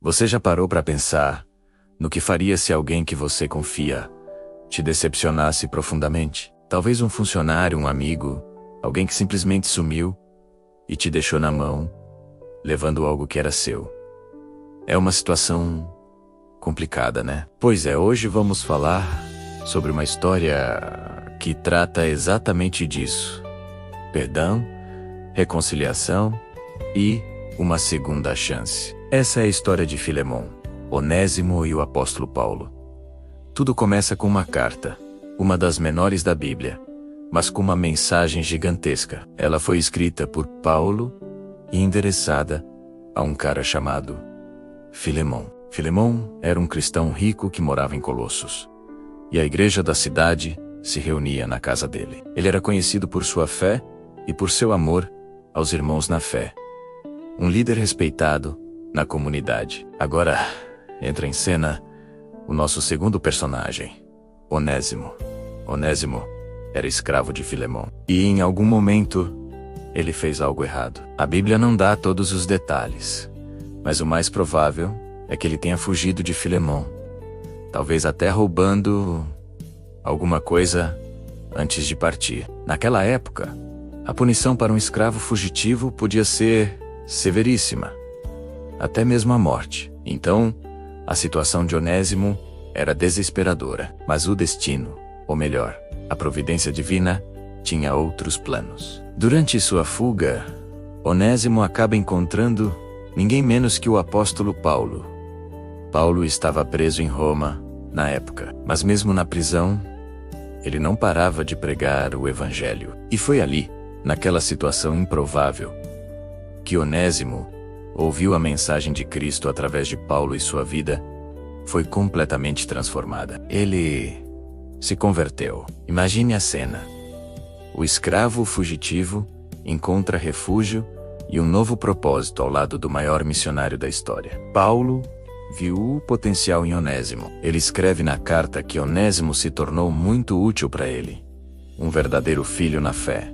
Você já parou para pensar no que faria se alguém que você confia te decepcionasse profundamente? Talvez um funcionário, um amigo, alguém que simplesmente sumiu e te deixou na mão, levando algo que era seu. É uma situação complicada, né? Pois é, hoje vamos falar sobre uma história que trata exatamente disso. Perdão, reconciliação e uma segunda chance. Essa é a história de Filemon, Onésimo e o apóstolo Paulo. Tudo começa com uma carta, uma das menores da Bíblia, mas com uma mensagem gigantesca. Ela foi escrita por Paulo e endereçada a um cara chamado Filemon. Filemon era um cristão rico que morava em Colossos, e a igreja da cidade se reunia na casa dele. Ele era conhecido por sua fé e por seu amor aos irmãos na fé. Um líder respeitado na comunidade. Agora entra em cena o nosso segundo personagem, Onésimo. Onésimo era escravo de Filemon. E em algum momento ele fez algo errado. A Bíblia não dá todos os detalhes, mas o mais provável é que ele tenha fugido de Filemon, talvez até roubando alguma coisa antes de partir. Naquela época, a punição para um escravo fugitivo podia ser severíssima, até mesmo a morte. Então, a situação de Onésimo era desesperadora, mas o destino, ou melhor, a providência divina, tinha outros planos. Durante sua fuga, Onésimo acaba encontrando ninguém menos que o apóstolo Paulo. Paulo estava preso em Roma na época, mas mesmo na prisão, ele não parava de pregar o evangelho. E foi ali, naquela situação improvável, que Onésimo ouviu a mensagem de Cristo através de Paulo e sua vida foi completamente transformada. Ele se converteu. Imagine a cena. O escravo fugitivo encontra refúgio e um novo propósito ao lado do maior missionário da história. Paulo viu o potencial em Onésimo. Ele escreve na carta que Onésimo se tornou muito útil para ele, um verdadeiro filho na fé.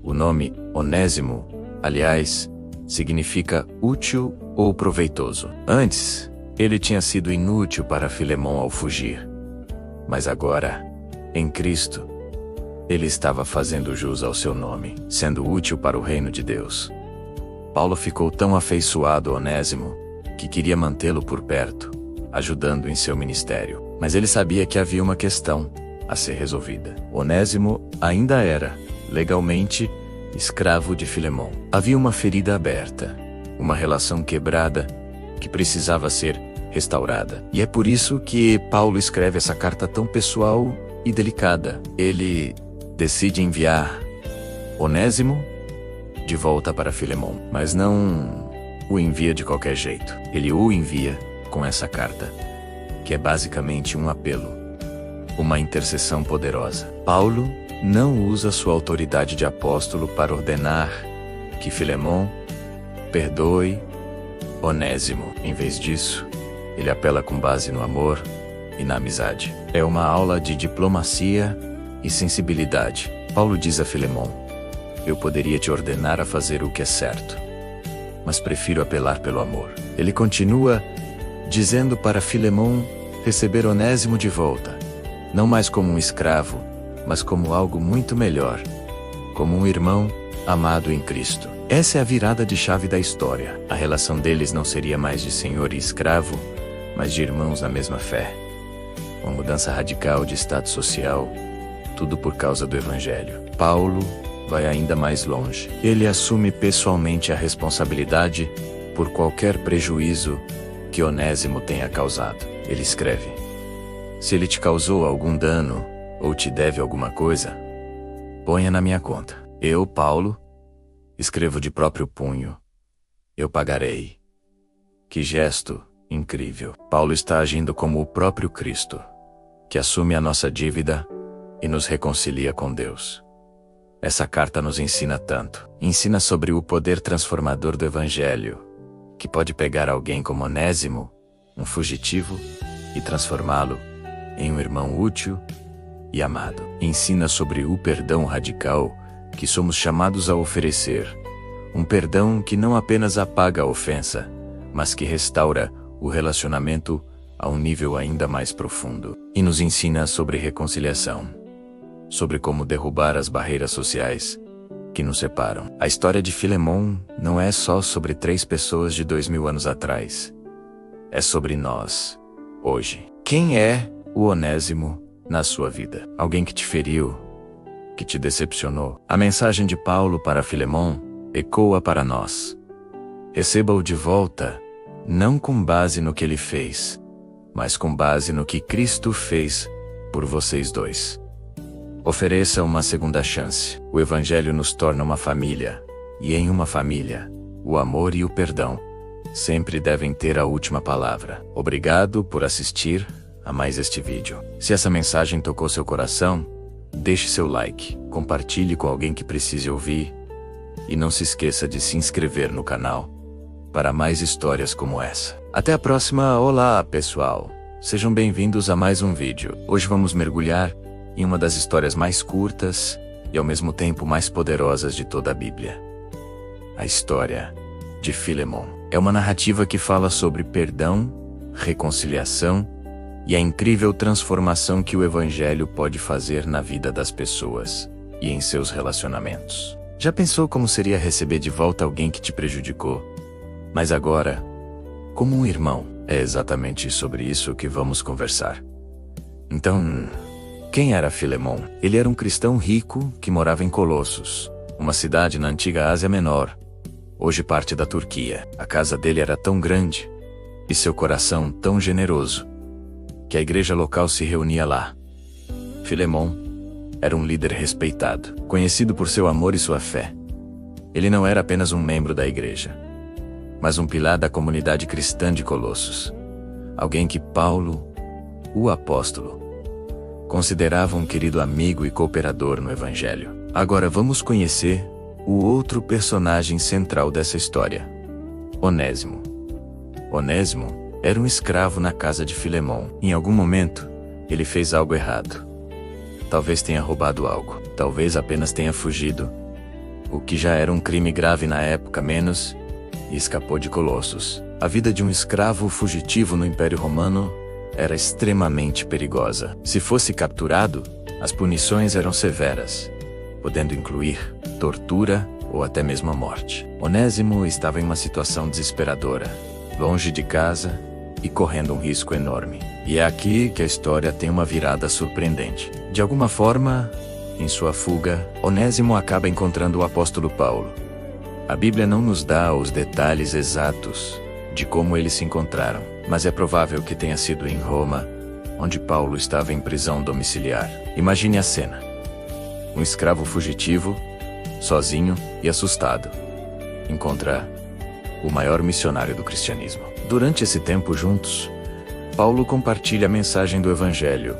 O nome Onésimo, aliás, significa útil ou proveitoso. Antes, ele tinha sido inútil para Filemon ao fugir. Mas agora, em Cristo, ele estava fazendo jus ao seu nome, sendo útil para o reino de Deus. Paulo ficou tão afeiçoado a Onésimo que queria mantê-lo por perto, ajudando em seu ministério. Mas ele sabia que havia uma questão a ser resolvida. Onésimo ainda era, legalmente, escravo de Filemon. Havia uma ferida aberta, uma relação quebrada que precisava ser restaurada. E é por isso que Paulo escreve essa carta tão pessoal e delicada. Ele decide enviar Onésimo de volta para Filemon, mas não o envia de qualquer jeito. Ele o envia com essa carta, que é basicamente um apelo, uma intercessão poderosa. Paulo não usa sua autoridade de apóstolo para ordenar que Filemon perdoe Onésimo. Em vez disso, ele apela com base no amor e na amizade. É uma aula de diplomacia e sensibilidade. Paulo diz a Filemon: eu poderia te ordenar a fazer o que é certo, mas prefiro apelar pelo amor. Ele continua dizendo para Filemon receber Onésimo de volta, não mais como um escravo, mas como algo muito melhor, como um irmão amado em Cristo. Essa é a virada de chave da história. A relação deles não seria mais de senhor e escravo, mas de irmãos na mesma fé. Uma mudança radical de status social, tudo por causa do evangelho. Paulo vai ainda mais longe. Ele assume pessoalmente a responsabilidade por qualquer prejuízo que Onésimo tenha causado. Ele escreve: se ele te causou algum dano ou te deve alguma coisa, ponha na minha conta. Eu, Paulo, escrevo de próprio punho: eu pagarei. Que gesto incrível. Paulo está agindo como o próprio Cristo, que assume a nossa dívida e nos reconcilia com Deus. Essa carta nos ensina tanto. Ensina sobre o poder transformador do evangelho, que pode pegar alguém como Onésimo, um fugitivo, e transformá-lo em um irmão útil e amado. Ensina sobre o perdão radical que somos chamados a oferecer. Um perdão que não apenas apaga a ofensa, mas que restaura o relacionamento a um nível ainda mais profundo. E nos ensina sobre reconciliação, sobre como derrubar as barreiras sociais que nos separam. A história de Filemon não é só sobre 3 pessoas de 2000 anos atrás. É sobre nós, hoje. Quem é o Onésimo na sua vida? Alguém que te feriu, que te decepcionou? A mensagem de Paulo para Filemon ecoa para nós. Receba-o de volta, não com base no que ele fez, mas com base no que Cristo fez por vocês dois. Ofereça uma segunda chance. O Evangelho nos torna uma família, e em uma família, o amor e o perdão sempre devem ter a última palavra. Obrigado por assistir a mais este vídeo. Se essa mensagem tocou seu coração, deixe seu like, compartilhe com alguém que precise ouvir, e não se esqueça de se inscrever no canal para mais histórias como essa. Até a próxima. Olá, pessoal! Sejam bem-vindos a mais um vídeo. Hoje vamos mergulhar em uma das histórias mais curtas e ao mesmo tempo mais poderosas de toda a Bíblia. A história de Filemon. É uma narrativa que fala sobre perdão, reconciliação e a incrível transformação que o Evangelho pode fazer na vida das pessoas e em seus relacionamentos. Já pensou como seria receber de volta alguém que te prejudicou? Mas agora, como um irmão, é exatamente sobre isso que vamos conversar. Então, quem era Filemon? Ele era um cristão rico que morava em Colossos, uma cidade na antiga Ásia Menor, hoje parte da Turquia. A casa dele era tão grande e seu coração tão generoso que a igreja local se reunia lá. Filemon era um líder respeitado, conhecido por seu amor e sua fé. Ele não era apenas um membro da igreja, mas um pilar da comunidade cristã de Colossos. Alguém que Paulo, o apóstolo, considerava um querido amigo e cooperador no Evangelho. Agora vamos conhecer o outro personagem central dessa história, Onésimo. Onésimo era um escravo na casa de Filemon. Em algum momento, ele fez algo errado. Talvez tenha roubado algo, talvez apenas tenha fugido, o que já era um crime grave na época, menos, e escapou de Colossos. A vida de um escravo fugitivo no Império Romano era extremamente perigosa. Se fosse capturado, as punições eram severas, podendo incluir tortura ou até mesmo a morte. Onésimo estava em uma situação desesperadora, longe de casa e correndo um risco enorme. E é aqui que a história tem uma virada surpreendente. De alguma forma, em sua fuga, Onésimo acaba encontrando o apóstolo Paulo. A Bíblia não nos dá os detalhes exatos de como eles se encontraram, mas é provável que tenha sido em Roma, onde Paulo estava em prisão domiciliar. Imagine a cena. Um escravo fugitivo, sozinho e assustado, encontra o maior missionário do cristianismo. Durante esse tempo juntos, Paulo compartilha a mensagem do Evangelho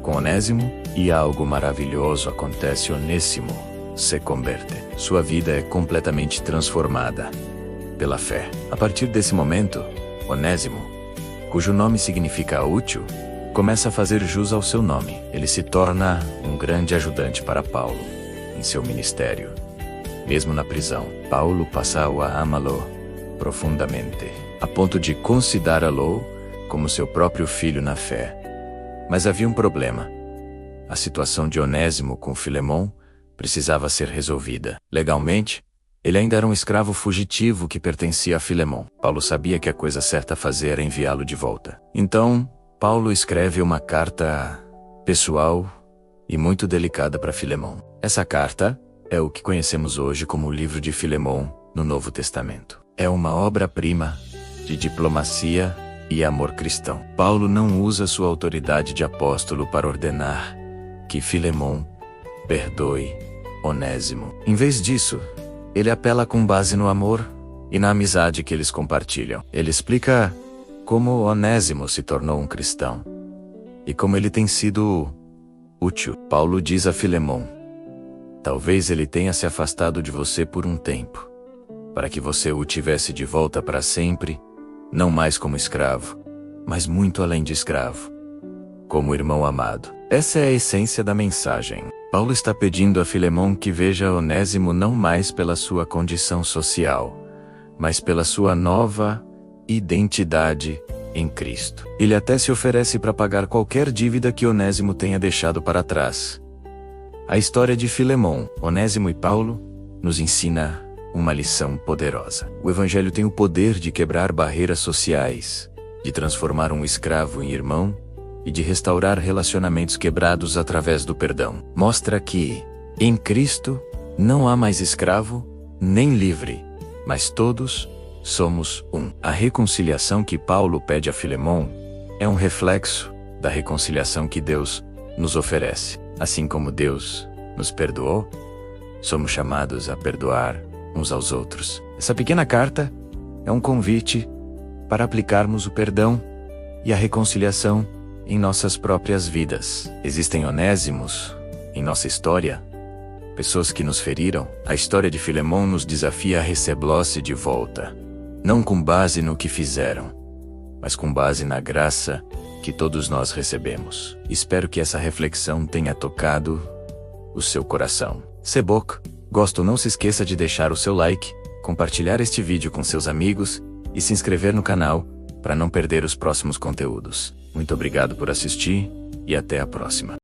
com Onésimo e algo maravilhoso acontece. Onésimo se converte. Sua vida é completamente transformada pela fé. A partir desse momento, Onésimo, cujo nome significa útil, começa a fazer jus ao seu nome. Ele se torna um grande ajudante para Paulo em seu ministério. Mesmo na prisão, Paulo passou a amá-lo profundamente, a ponto de considerá-lo como seu próprio filho na fé. Mas havia um problema. A situação de Onésimo com Filemon precisava ser resolvida. Legalmente, ele ainda era um escravo fugitivo que pertencia a Filemon. Paulo sabia que a coisa certa a fazer era enviá-lo de volta. Então, Paulo escreve uma carta pessoal e muito delicada para Filemon. Essa carta é o que conhecemos hoje como o livro de Filemon no Novo Testamento. É uma obra-prima de diplomacia e amor cristão. Paulo não usa sua autoridade de apóstolo para ordenar que Filemon perdoe Onésimo. Em vez disso, ele apela com base no amor e na amizade que eles compartilham. Ele explica como Onésimo se tornou um cristão e como ele tem sido útil. Paulo diz a Filemon: talvez ele tenha se afastado de você por um tempo, para que você o tivesse de volta para sempre, não mais como escravo, mas muito além de escravo, como irmão amado. Essa é a essência da mensagem. Paulo está pedindo a Filemon que veja Onésimo não mais pela sua condição social, mas pela sua nova identidade em Cristo. Ele até se oferece para pagar qualquer dívida que Onésimo tenha deixado para trás. A história de Filemon, Onésimo e Paulo nos ensina uma lição poderosa. O Evangelho tem o poder de quebrar barreiras sociais, de transformar um escravo em irmão e de restaurar relacionamentos quebrados através do perdão. Mostra que, em Cristo, não há mais escravo nem livre, mas todos somos um. A reconciliação que Paulo pede a Filemon é um reflexo da reconciliação que Deus nos oferece. Assim como Deus nos perdoou, somos chamados a perdoar uns aos outros. Essa pequena carta é um convite para aplicarmos o perdão e a reconciliação em nossas próprias vidas. Existem Onésimos em nossa história, pessoas que nos feriram. A história de Filemon nos desafia a receber-se de volta, não com base no que fizeram, mas com base na graça que todos nós recebemos. Espero que essa reflexão tenha tocado o seu coração. Se gostou, não se esqueça de deixar o seu like, compartilhar este vídeo com seus amigos e se inscrever no canal para não perder os próximos conteúdos. Muito obrigado por assistir e até a próxima.